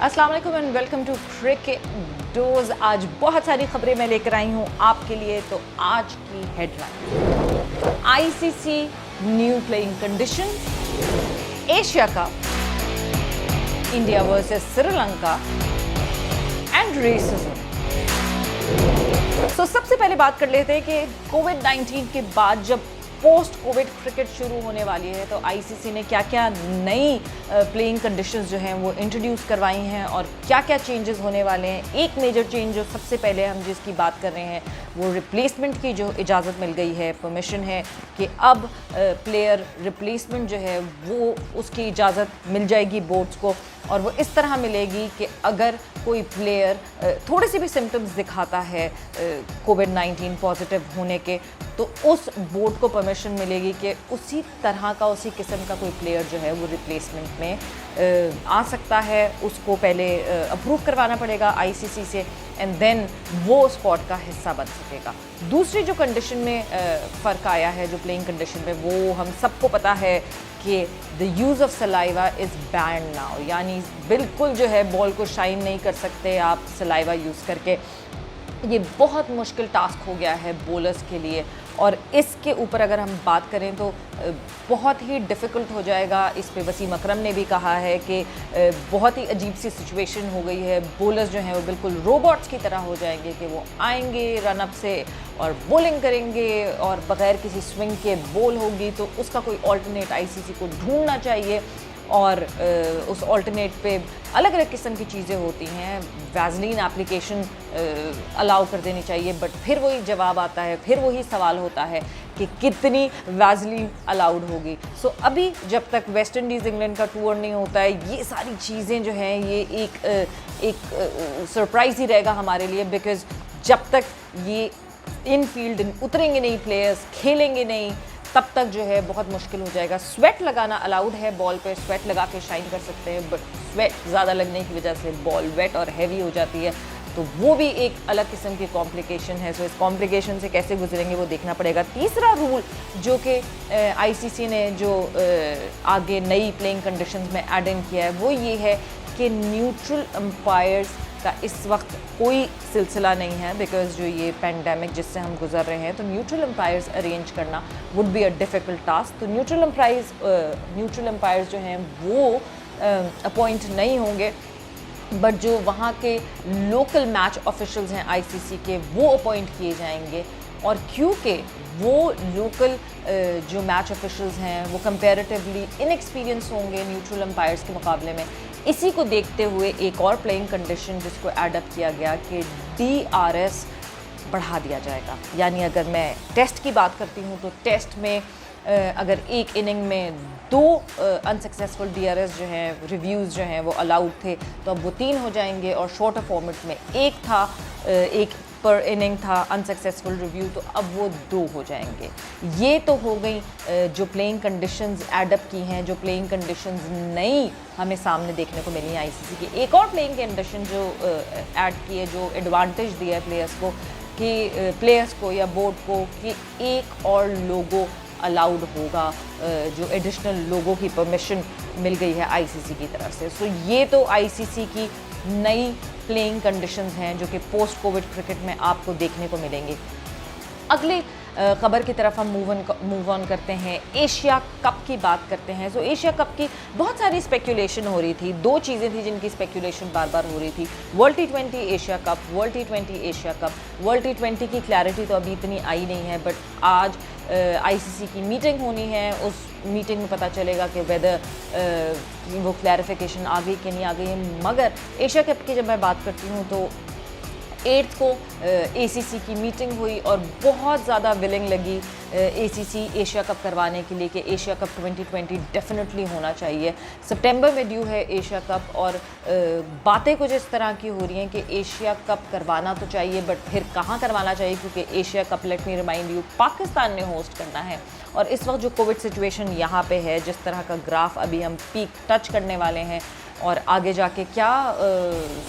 अस्सलाम वालेकुम and welcome to cricket dose. आज बहुत सारी खबरें मैं लेकर आई हूँ आपके लिए। तो आज की headline, ICC new playing condition, Asia cup, India versus Sri Lanka and racism. तो सबसे पहले बात कर लेते हैं कि कोविड-19 के बाद जब पोस्ट कोविड क्रिकेट शुरू होने वाली है तो आईसीसी ने क्या क्या नई प्लेइंग कंडीशंस जो हैं वो इंट्रोड्यूस करवाई हैं और क्या क्या चेंजेस होने वाले हैं। एक मेजर चेंज जो सबसे पहले हम जिसकी बात कर रहे हैं वो रिप्लेसमेंट की जो इजाज़त मिल गई है, परमिशन है कि अब प्लेयर रिप्लेसमेंट जो है वो उसकी इजाज़त मिल जाएगी बोर्ड्स को। और वो इस तरह मिलेगी कि अगर कोई प्लेयर थोड़े से भी सिम्टम्स दिखाता है कोविड-19 पॉजिटिव होने के, तो उस बोर्ड को परमिशन मिलेगी कि उसी तरह का, उसी किस्म का कोई प्लेयर जो है वो रिप्लेसमेंट में आ सकता है। उसको पहले अप्रूव करवाना पड़ेगा आईसीसी से एंड देन वो स्क्वाड का हिस्सा बन सकेगा। दूसरी जो कंडीशन में फ़र्क आया है, जो प्लेइंग कंडीशन में, वो हम सबको पता है कि the use of saliva is band now, यानी बिल्कुल जो है बॉल को शाइन नहीं कर सकते आप सलाइवा यूज़ करके। ये बहुत मुश्किल टास्क हो गया है बॉलर्स के लिए और इसके ऊपर अगर हम बात करें तो बहुत ही डिफ़िकल्ट हो जाएगा। इस पे वसीम अकरम ने भी कहा है कि बहुत ही अजीब सी सिचुएशन हो गई है। बॉलर्स जो हैं वो बिल्कुल रोबोट्स की तरह हो जाएंगे कि वो आएंगे रनअप से और बॉलिंग करेंगे और बग़ैर किसी स्विंग के बॉल होगी, तो उसका कोई ऑल्टरनेट आईसीसी को ढूंढना चाहिए। और उस ऑल्टरनेट पे अलग अलग किस्म की चीज़ें होती हैं। वैज़लीन एप्लीकेशन अलाउ कर देनी चाहिए, बट फिर वही जवाब आता है, फिर वही सवाल होता है कि कितनी वैज़लीन अलाउड होगी। सो अभी जब तक वेस्ट इंडीज़ इंग्लैंड का टूर नहीं होता है, ये सारी चीज़ें जो हैं ये एक सरप्राइज़ ही रहेगा हमारे लिए, बिकॉज़ जब तक ये इन फील्ड उतरेंगे नहीं, प्लेयर्स खेलेंगे नहीं, तब तक जो है बहुत मुश्किल हो जाएगा। स्वेट लगाना अलाउड है, बॉल पे स्वेट लगा के शाइन कर सकते हैं, बट स्वेट ज़्यादा लगने की वजह से बॉल वेट और हैवी हो जाती है, तो वो भी एक अलग किस्म की कॉम्प्लिकेशन है। सो इस कॉम्प्लिकेशन से कैसे गुजरेंगे वो देखना पड़ेगा। तीसरा रूल जो कि आईसीसी ने जो आगे नई प्लेइंग कंडीशंस में ऐड इन किया है वो ये है कि न्यूट्रल अंपायर्स का इस वक्त कोई सिलसिला नहीं है, बिकॉज जो ये पैंडेमिक जिससे हम गुजर रहे हैं, तो न्यूट्रल अंपायर्स अरेंज करना would be a difficult task. तो न्यूट्रल अंपायर्स जो हैं वो अपॉइंट नहीं होंगे, बट जो वहाँ के लोकल मैच ऑफिशियल्स हैं आईसीसी के वो अपॉइंट किए जाएंगे। और क्योंकि वो लोकल जो मैच ऑफिशियल्स हैं वो कंपैरेटिवली इनएक्सपीरियंस होंगे न्यूट्रल अंपायर्स के मुकाबले में, इसी को देखते हुए एक और प्लेइंग कंडीशन जिसको एड अप किया गया कि DRS बढ़ा दिया जाएगा। यानी अगर मैं टेस्ट की बात करती हूँ तो टेस्ट में अगर एक इनिंग में 2 अनसक्सेसफुल DRS जो हैं, रिव्यूज़ जो हैं वो अलाउड थे, तो अब वो 3 हो जाएंगे। और शॉर्टर फॉर्मेट में एक पर इनिंग था अनसक्सेसफुल रिव्यू, तो अब वो 2 हो जाएंगे। ये तो हो गई जो प्लेइंग कंडीशंस एड अप की हैं, जो प्लेइंग कंडीशंस नई हमें सामने देखने को मिली आईसीसी की। एक और प्लेइंग कंडीशन जो ऐड की है, जो एडवांटेज दिया है प्लेयर्स को या बोर्ड को, कि एक और लोगो अलाउड होगा, जो एडिशनल लोगों की परमिशन मिल गई है आईसीसी की तरफ से। सो ये तो आईसीसी की नई प्लेइंग कंडीशंस हैं जो कि पोस्ट कोविड क्रिकेट में आपको देखने को मिलेंगी। अगली खबर की तरफ हम मूव ऑन करते हैं, एशिया कप की बात करते हैं। सो एशिया कप की बहुत सारी स्पेकुलेशन हो रही थी। 2 चीज़ें थी जिनकी स्पेकुलेशन बार बार हो रही थी, world T20 Asia cup, world T20 Asia cup. World T20 की क्लैरिटी तो अभी इतनी आई नहीं है, बट आज आईसीसी की मीटिंग होनी है, उस मीटिंग में पता चलेगा कि वेदर वो क्लैरिफिकेशन आ गई कि नहीं आ गई है। मगर एशिया कप की जब मैं बात करती हूँ तो 8 को एसीसी की मीटिंग हुई और बहुत ज़्यादा विलिंग लगी एसीसी एशिया कप करवाने के लिए कि एशिया कप 2020 डेफिनेटली होना चाहिए। सितंबर में ड्यू है एशिया कप और बातें कुछ इस तरह की हो रही हैं कि एशिया कप करवाना तो चाहिए, बट फिर कहाँ करवाना चाहिए, क्योंकि Asia cup, let me remind you, Pakistan ने होस्ट करना है। और इस वक्त जो कोविड सिचुएशन यहाँ पे है, जिस तरह का ग्राफ अभी हम पीक टच करने वाले हैं और आगे जाके क्या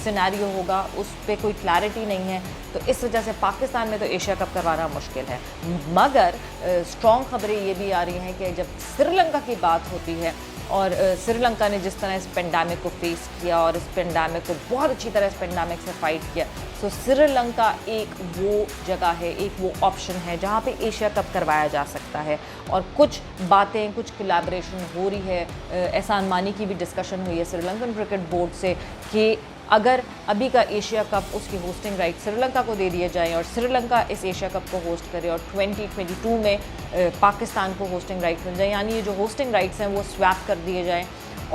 सिनेरियो होगा उस पर कोई क्लैरिटी नहीं है, तो इस वजह से पाकिस्तान में तो एशिया कप करवाना मुश्किल है। मगर स्ट्रॉन्ग खबरें ये भी आ रही हैं कि जब श्रीलंका की बात होती है और श्रीलंका ने जिस तरह इस पेंडेमिक को फेस किया और इस पेंडेमिक को बहुत अच्छी तरह इस पेंडेमिक से फाइट किया, सो श्रीलंका एक वो जगह है, एक वो ऑप्शन है जहाँ पे एशिया कप करवाया जा सकता है। और कुछ बातें, कुछ कोलैबोरेशन हो रही है। एहसान मानी की भी डिस्कशन हुई है श्रीलंकन क्रिकेट बोर्ड से कि अगर अभी का एशिया कप उसकी होस्टिंग राइट श्रीलंका को दे दिए जाएं और श्रीलंका इस एशिया कप को होस्ट करे और 2022 में पाकिस्तान को होस्टिंग राइट मिल जाए, यानी ये जो होस्टिंग राइट्स हैं वो स्वैप कर दिए जाएं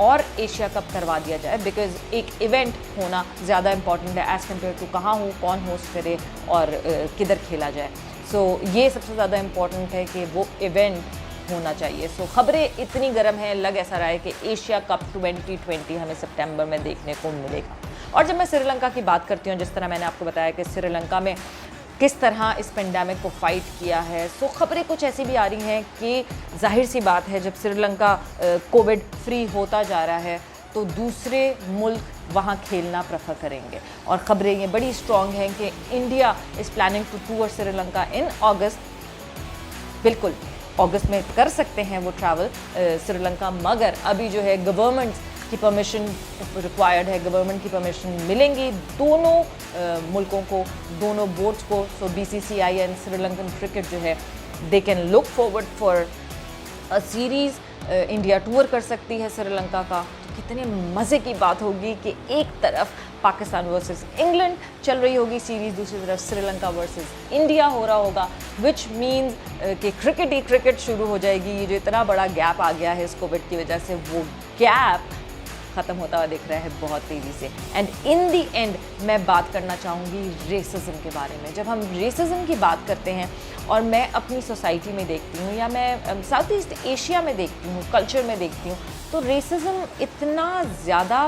और एशिया कप करवा दिया जाए, बिकॉज एक इवेंट होना ज़्यादा इंपॉर्टेंट है एज़ कम्पेयर टू कहाँ हो, कौन होस्ट करे और किधर खेला जाए। सो ये सबसे ज़्यादा इम्पॉर्टेंट है कि वो इवेंट होना चाहिए। सो खबरें इतनी गर्म हैं, लग ऐसा रहा है कि एशिया कप 2020 हमें सितंबर में देखने को मिलेगा। और जब मैं श्रीलंका की बात करती हूँ, जिस तरह मैंने आपको बताया कि श्रीलंका में किस तरह इस पेंडेमिक को फाइट किया है, सो खबरें कुछ ऐसी भी आ रही हैं कि जाहिर सी बात है जब श्रीलंका कोविड फ्री होता जा रहा है तो दूसरे मुल्क वहाँ खेलना प्रेफर करेंगे। और ख़बरें ये बड़ी स्ट्रॉन्ग हैं कि India is planning to tour Sri Lanka in August. बिल्कुल अगस्त में कर सकते हैं वो ट्रैवल श्रीलंका, मगर अभी जो है गवर्नमेंट की परमिशन रिक्वायर्ड है, गवर्नमेंट की परमिशन मिलेंगी दोनों मुल्कों को, दोनों बोर्ड्स को। सो BCCI एंड श्रीलंकन क्रिकेट जो है they can look forward for a series. India tour कर सकती है श्रीलंका का। कितने मज़े की बात होगी कि एक तरफ पाकिस्तान वर्सेस इंग्लैंड चल रही होगी सीरीज़, दूसरी तरफ श्रीलंका वर्सेस इंडिया हो रहा होगा, विच मीन्स कि क्रिकेट ही क्रिकेट शुरू हो जाएगी। ये जो इतना बड़ा गैप आ गया है इस कोविड की वजह से, वो गैप ख़त्म होता हुआ दिख रहा है बहुत तेज़ी से। एंड इन दी एंड मैं बात करना चाहूँगी रेसिज्म के बारे में। जब हम रेसिज्म की बात करते हैं और मैं अपनी सोसाइटी में देखती हूँ या मैं साउथ ईस्ट एशिया में देखती हूँ, कल्चर में देखती हूँ, तो रेसिज्म इतना ज़्यादा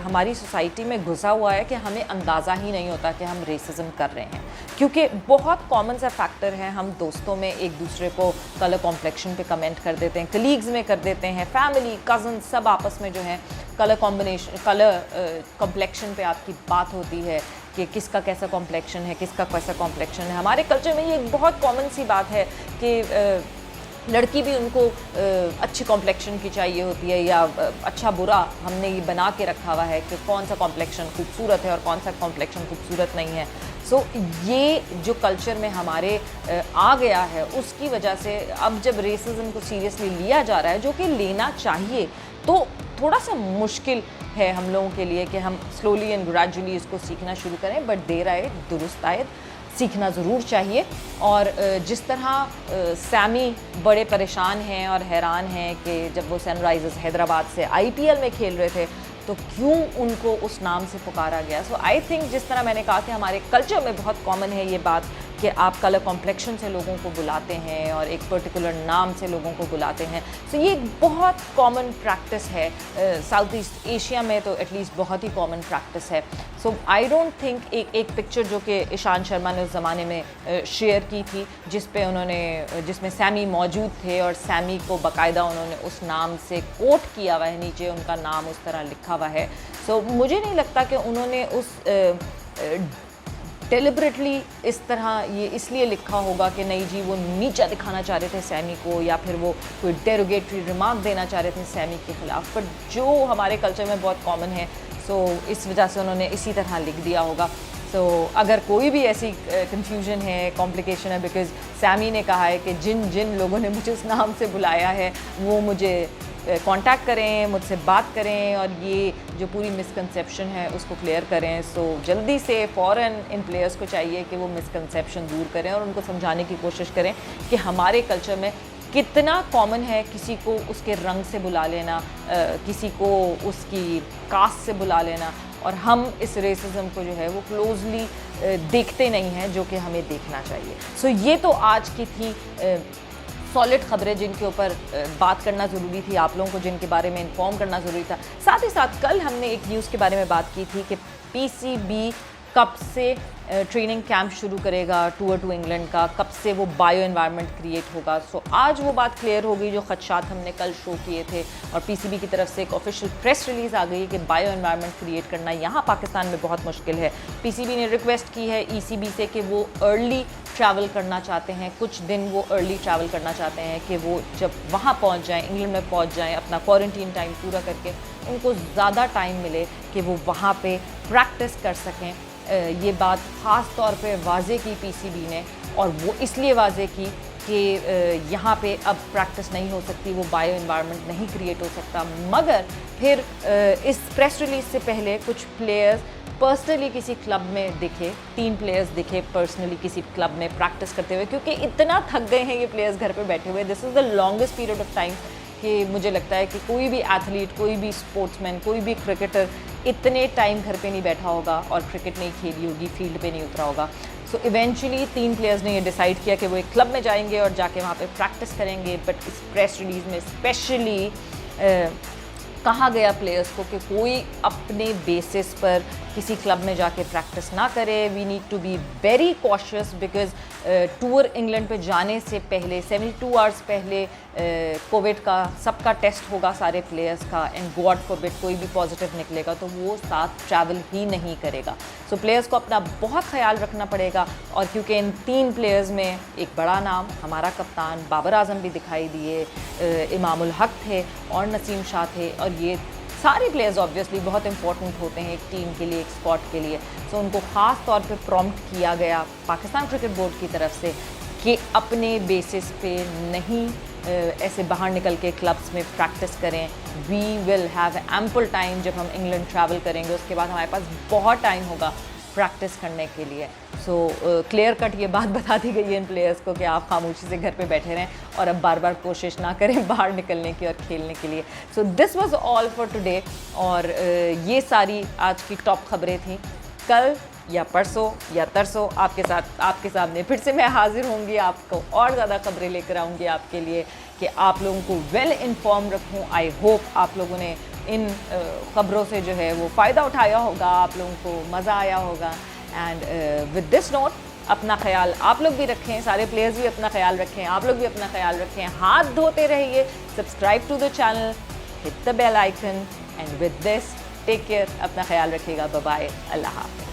हमारी सोसाइटी में घुसा हुआ है कि हमें अंदाज़ा ही नहीं होता कि हम रेसिज्म कर रहे हैं, क्योंकि बहुत कॉमन सा फैक्टर है। हम दोस्तों में एक दूसरे को कलर कॉम्प्लेक्शन पे कमेंट कर देते हैं, कलीग्स में कर देते हैं, फैमिली, कज़न सब आपस में जो है कलर कॉम्बिनेशन, कलर कॉम्प्लेक्शन पे आपकी बात होती है कि किसका कैसा कॉम्प्लेक्शन है, किसका कैसा कॉम्प्लेक्शन है। हमारे कल्चर में ये एक बहुत कॉमन सी बात है कि लड़की भी उनको अच्छी कॉम्प्लेक्शन की चाहिए होती है, या अच्छा बुरा हमने ये बना के रखा हुआ है कि कौन सा कॉम्प्लेक्शन खूबसूरत है और कौन सा कॉम्प्लेक्शन खूबसूरत नहीं है। सो ये जो कल्चर में हमारे आ गया है, उसकी वजह से अब जब रेसिज्म को सीरियसली लिया जा रहा है, जो कि लेना चाहिए, तो थोड़ा सा मुश्किल है हम लोगों के लिए कि हम स्लोली एंड ग्रेजुअली इसको सीखना शुरू करें। बट देर आए दुरुस्त आए, सीखना ज़रूर चाहिए। और जिस तरह सैमी बड़े परेशान हैं और हैरान हैं कि जब वो सनराइजर्स हैदराबाद से IPL में खेल रहे थे तो क्यों उनको उस नाम से पुकारा गया। सो आई थिंक जिस तरह मैंने कहा कि हमारे कल्चर में बहुत कॉमन है ये बात कि आप कलर कॉम्प्लेक्शन से लोगों को बुलाते हैं और एक पर्टिकुलर नाम से लोगों को बुलाते हैं। सो ये एक बहुत कॉमन प्रैक्टिस है साउथ ईस्ट एशिया में, तो एटलीस्ट बहुत ही कॉमन प्रैक्टिस है। सो आई डोंट थिंक एक पिक्चर जो कि ईशान शर्मा ने उस ज़माने में शेयर की थी, जिसमें सैमी मौजूद थे और सैमी को बाकायदा उन्होंने उस नाम से कोट किया हुआ है, नीचे उनका नाम उस तरह लिखा हुआ है। सो मुझे नहीं लगता कि उन्होंने उस डेलिबरेटली इस तरह ये इसलिए लिखा होगा कि नहीं जी वो नीचा दिखाना चाह रहे थे सैमी को, या फिर वो कोई डेरोगेटरी रिमार्क देना चाह रहे थे सैमी के ख़िलाफ़। पर जो हमारे कल्चर में बहुत कॉमन है, सो इस वजह से उन्होंने इसी तरह लिख दिया होगा। सो अगर कोई भी ऐसी कन्फ्यूजन है, कॉम्प्लिकेशन है, बिकॉज़ सैमी ने कहा है कि जिन जिन लोगों ने मुझे उस नाम से बुलाया है वो मुझे कांटेक्ट करें, मुझसे बात करें और ये जो पूरी मिसकंसेप्शन है उसको क्लियर करें। सो जल्दी से फ़ौरन इन प्लेयर्स को चाहिए कि वो मिसकंसेप्शन दूर करें और उनको समझाने की कोशिश करें कि हमारे कल्चर में कितना कॉमन है किसी को उसके रंग से बुला लेना, किसी को उसकी कास्ट से बुला लेना, और हम इस रेसिज्म को जो है वो क्लोजली देखते नहीं हैं, जो कि हमें देखना चाहिए। सो ये तो आज की थी सॉलिड खबरें जिनके ऊपर बात करना ज़रूरी थी, आप लोगों को जिनके बारे में इन्फॉर्म करना ज़रूरी था। साथ ही साथ कल हमने एक न्यूज़ के बारे में बात की थी कि PCB कब से ट्रेनिंग कैंप शुरू करेगा टूर टू इंग्लैंड का, कब से वो बायो एनवायरनमेंट क्रिएट होगा। सो आज वो बात क्लियर हो गई जो खदशात हमने कल शो किए थे, और PCB की तरफ से एक ऑफिशियल प्रेस रिलीज़ आ गई कि बायो एनवायरनमेंट क्रिएट करना यहाँ पाकिस्तान में बहुत मुश्किल है। PCB ने रिक्वेस्ट की है ECB से कि वो अर्ली ट्रैवल करना चाहते हैं, कुछ दिन वो अर्ली ट्रैवल करना चाहते हैं कि वो जब वहाँ पहुँच जाएँ, इंग्लैंड में पहुँच जाएँ, अपना क्वारंटीन टाइम पूरा करके उनको ज़्यादा टाइम मिले कि वो वहाँ पे प्रैक्टिस कर सकें। ये बात ख़ास तौर पे वाज़े की पीसीबी ने, और वो इसलिए वाज़े की कि यहाँ पे अब प्रैक्टिस नहीं हो सकती, वो बायो एनवायरनमेंट नहीं क्रिएट हो सकता। मगर फिर इस प्रेस रिलीज़ से पहले कुछ प्लेयर्स पर्सनली किसी क्लब में दिखे, 3 प्लेयर्स दिखे पर्सनली किसी क्लब में प्रैक्टिस करते हुए, क्योंकि इतना थक गए हैं ये प्लेयर्स घर पे बैठे हुए। This is the longest period of time कि मुझे लगता है कि कोई भी एथलीट, कोई भी स्पोर्ट्समैन, कोई भी क्रिकेटर इतने टाइम घर पे नहीं बैठा होगा और क्रिकेट नहीं खेली होगी, फील्ड पे नहीं उतरा होगा। सो इवेंचुअली 3 प्लेयर्स ने ये डिसाइड किया कि वो एक क्लब में जाएंगे और जाके वहाँ पे प्रैक्टिस करेंगे। बट इस प्रेस रिलीज़ में स्पेशली कहा गया प्लेयर्स को कि कोई अपने बेसिस पर किसी क्लब में जाके प्रैक्टिस ना करे। We need to be very cautious because tour England पे जाने से पहले 72 आवर्स पहले कोविड का सबका टेस्ट होगा सारे प्लेयर्स का, एंड गॉड फॉरबिड कोई भी पॉजिटिव निकलेगा तो वो साथ ट्रैवल ही नहीं करेगा। सो प्लेयर्स को अपना बहुत ख्याल रखना पड़ेगा। और क्योंकि इन 3 प्लेयर्स में एक बड़ा नाम हमारा कप्तान बाबर आजम भी दिखाई दिए, इमामुल हक थे और नसीम शाह थे, और ये सारे प्लेयर्स ऑब्वियसली बहुत इंपॉर्टेंट होते हैं एक टीम के लिए, एक स्क्वाड के लिए। सो उनको ख़ास तौर पे प्रॉम्प्ट किया गया पाकिस्तान क्रिकेट बोर्ड की तरफ से कि अपने बेसिस पे नहीं ऐसे बाहर निकल के क्लब्स में प्रैक्टिस करें। We will have ample time, जब हम इंग्लैंड ट्रैवल करेंगे उसके बाद हमारे पास बहुत टाइम होगा प्रैक्टिस करने के लिए। सो क्लियर कट ये बात बता दी गई है इन प्लेयर्स को कि आप खामोशी से घर पे बैठे रहें और अब बार बार कोशिश ना करें बाहर निकलने की और खेलने के लिए। So this was all for today. और ये सारी आज की टॉप खबरें थी। कल या परसों या तरसों आपके सामने फिर से मैं हाजिर होंगी, आपको और ज़्यादा खबरें लेकर आऊँगी आपके लिए कि आप लोगों को वेल इन्फॉर्म रखूँ। आई होप आप लोगों ने इन खबरों से जो है वो फ़ायदा उठाया होगा, आप लोगों को मज़ा आया होगा। एंड विद दिस नोट, अपना ख्याल आप लोग भी रखें, सारे प्लेयर्स भी अपना ख्याल रखें, आप लोग भी अपना ख्याल रखें, हाथ धोते रहिए, subscribe to the channel, hit the bell icon, and with this take care, अपना ख्याल रखिएगा। बाय बाय, अल्लाह हाफ़िज़।